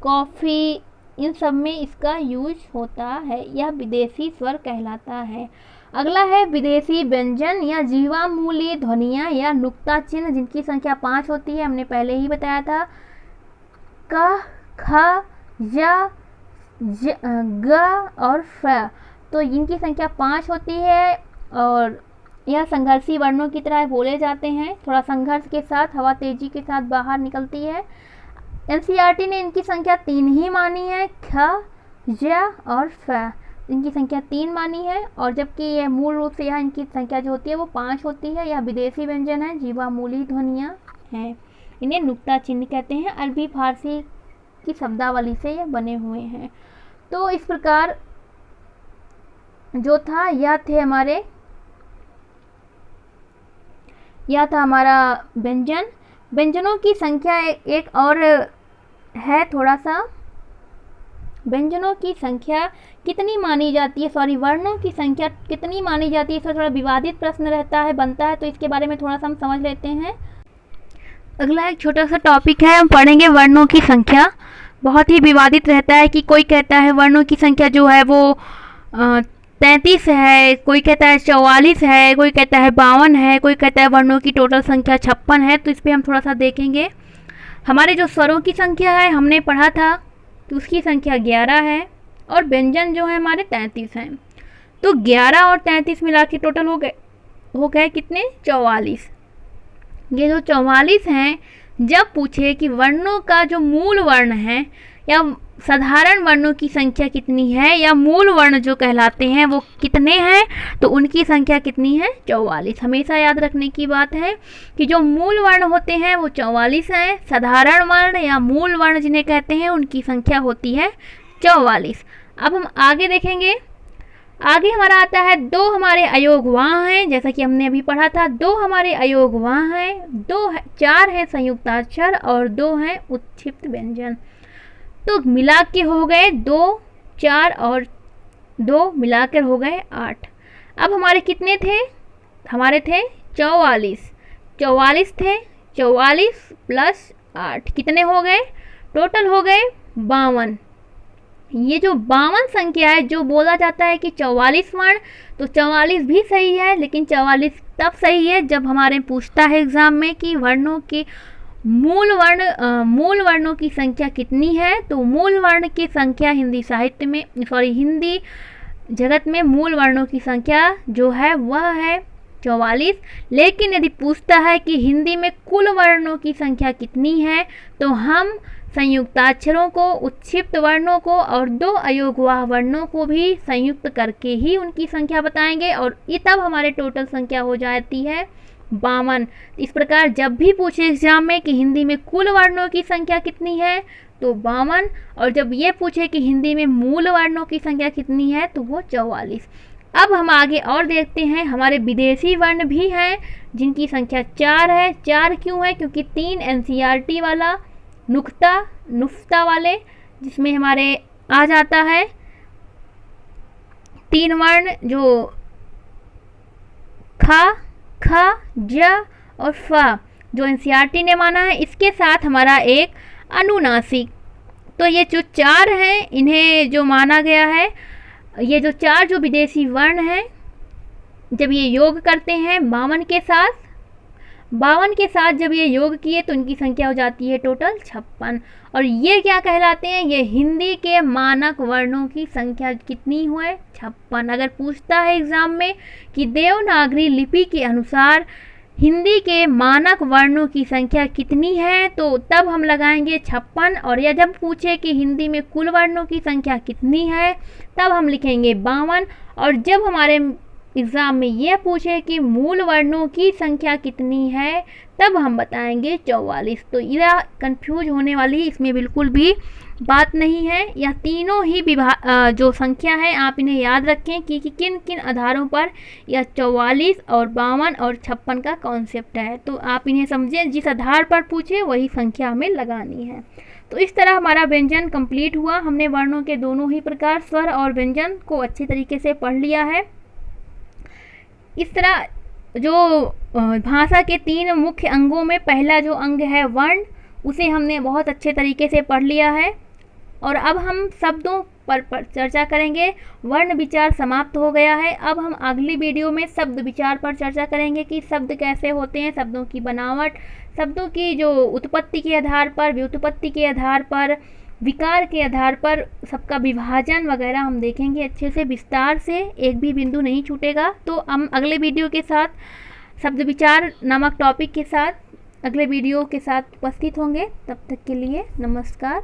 कॉफ़ी, इन सब में इसका यूज होता है। यह विदेशी स्वर कहलाता है। अगला है विदेशी व्यंजन या जीवामूली ध्वनियाँ या नुक्ता चिन्ह जिनकी संख्या 5 होती है। हमने पहले ही बताया था। क, ख, य, ग और फ। तो इनकी संख्या 5 होती है और यह संघर्षी वर्णों की तरह बोले जाते हैं। थोड़ा संघर्ष के साथ, हवा तेजी के साथ बाहर निकलती है। एनसीईआरटी ने इनकी संख्या 3 ही मानी है, ख, ज और फ। इनकी संख्या 3 मानी है और जबकि यह मूल रूप से यह इनकी संख्या जो होती है वो 5 होती है। यह विदेशी व्यंजन है, जीवामूली ध्वनियाँ हैं। इन्हें नुक्ता चिन्ह कहते हैं। अरबी फारसी की शब्दावली से यह बने हुए हैं। तो इस प्रकार जो था यह था हमारा व्यंजनों की संख्या एक और है। थोड़ा सा व्यंजनों की संख्या कितनी मानी जाती है, वर्णों की संख्या कितनी मानी जाती है, इसमें थोड़ा विवादित प्रश्न रहता है, बनता है। तो इसके बारे में थोड़ा सा हम समझ लेते हैं। अगला एक छोटा सा टॉपिक है, हम पढ़ेंगे वर्णों की संख्या। बहुत ही विवादित रहता है कि कोई कहता है वर्णों की संख्या जो है वो 33 है, कोई कहता है 44 है, कोई कहता है 52 है, कोई कहता है वर्णों की टोटल संख्या 56 है। तो इस पर हम थोड़ा सा देखेंगे। हमारे जो स्वरों की संख्या है हमने पढ़ा था तो उसकी संख्या 11 है और व्यंजन जो है हमारे 33 हैं। तो 11 और 33 मिला के टोटल हो गए कितने, 44। ये जो 44 हैं, जब पूछे कि वर्णों का जो मूल वर्ण है या साधारण वर्णों की संख्या कितनी है या मूल वर्ण जो कहलाते हैं वो कितने हैं, तो उनकी संख्या कितनी है, 44। हमेशा याद रखने की बात है कि जो मूल वर्ण होते हैं वो 44 हैं। साधारण वर्ण या मूल वर्ण जिन्हें कहते हैं उनकी संख्या होती है 44। अब हम आगे देखेंगे। आगे हमारा आता है 2 हमारे अयोग वहाँ हैं, जैसा कि हमने अभी पढ़ा था। 2 हमारे अयोग वहाँ हैं, 4 हैं संयुक्ताक्षर और 2 हैं उत्क्षिप्त व्यंजन। तो मिला के हो गए 2, 4 और 2 मिलाकर हो गए 8। अब हमारे कितने थे, हमारे थे 44 थे। 44 प्लस 8 कितने हो गए, टोटल हो गए 52। ये जो 52 संख्या है, जो बोला जाता है कि 44 वर्ण, तो 44 भी सही है, लेकिन 44 तब सही है जब हमारे पूछता है एग्जाम में कि वर्णों के मूल वर्णों की संख्या कितनी है। तो मूल वर्ण की संख्या हिंदी साहित्य में हिंदी जगत में मूल वर्णों की संख्या जो है वह है 44। लेकिन यदि पूछता है कि हिंदी में कुल वर्णों की संख्या कितनी है, तो हम संयुक्ताक्षरों को, उत्क्षिप्त वर्णों को और 2 अयोगवाह वर्णों को भी संयुक्त करके ही उनकी संख्या बताएंगे और ये तब हमारे टोटल संख्या हो जाती है 52। इस प्रकार जब भी पूछे एग्जाम में कि हिंदी में कुल वर्णों की संख्या कितनी है तो 52, और जब ये पूछे कि हिंदी में मूल वर्णों की संख्या कितनी है तो वो 44। अब हम आगे और देखते हैं, हमारे विदेशी वर्ण भी हैं जिनकी संख्या 4 है। 4 क्यों है? क्योंकि 3 NCERT वाला नुक्ता वाले जिसमें हमारे आ जाता है 3 वर्ण जो ख, ज और फ, जो NCERT ने माना है, इसके साथ हमारा एक अनुनासिक। तो ये जो 4 हैं इन्हें जो माना गया है, ये जो 4 जो विदेशी वर्ण हैं, जब ये योग करते हैं 52 के साथ जब ये योग किए तो उनकी संख्या हो जाती है टोटल 56। और ये क्या कहलाते हैं? ये हिंदी के मानक वर्णों की संख्या कितनी हुए? 56। अगर पूछता है एग्जाम में कि देवनागरी लिपि के अनुसार हिंदी के मानक वर्णों की संख्या कितनी है, तो तब हम लगाएंगे 56। और या जब पूछे कि हिंदी में कुल वर्णों की संख्या कितनी है, तब हम लिखेंगे 52। और जब हमारे एग्ज़ाम में यह पूछे कि मूल वर्णों की संख्या कितनी है, तब हम बताएंगे 44। तो यह कंफ्यूज होने वाली इसमें बिल्कुल भी बात नहीं है। यह तीनों ही जो संख्या है आप इन्हें याद रखें कि किन किन आधारों पर यह 44 और 52 और 56 का कॉन्सेप्ट है। तो आप इन्हें समझें, जिस आधार पर पूछे वही संख्या हमें लगानी है। तो इस तरह हमारा व्यंजन कंप्लीट हुआ। हमने वर्णों के दोनों ही प्रकार, स्वर और व्यंजन को अच्छे तरीके से पढ़ लिया है। इस तरह जो भाषा के 3 मुख्य अंगों में पहला जो अंग है वर्ण, उसे हमने बहुत अच्छे तरीके से पढ़ लिया है। और अब हम शब्दों पर चर्चा करेंगे। वर्ण विचार समाप्त हो गया है। अब हम अगली वीडियो में शब्द विचार पर चर्चा करेंगे कि शब्द कैसे होते हैं, शब्दों की बनावट, शब्दों की जो उत्पत्ति के आधार पर, व्युत्पत्ति के आधार पर, विकार के आधार पर सबका विभाजन वगैरह हम देखेंगे अच्छे से, विस्तार से, एक भी बिंदु नहीं छूटेगा। तो हम अगले वीडियो के साथ शब्द विचार नामक टॉपिक के साथ अगले वीडियो के साथ उपस्थित होंगे। तब तक के लिए नमस्कार।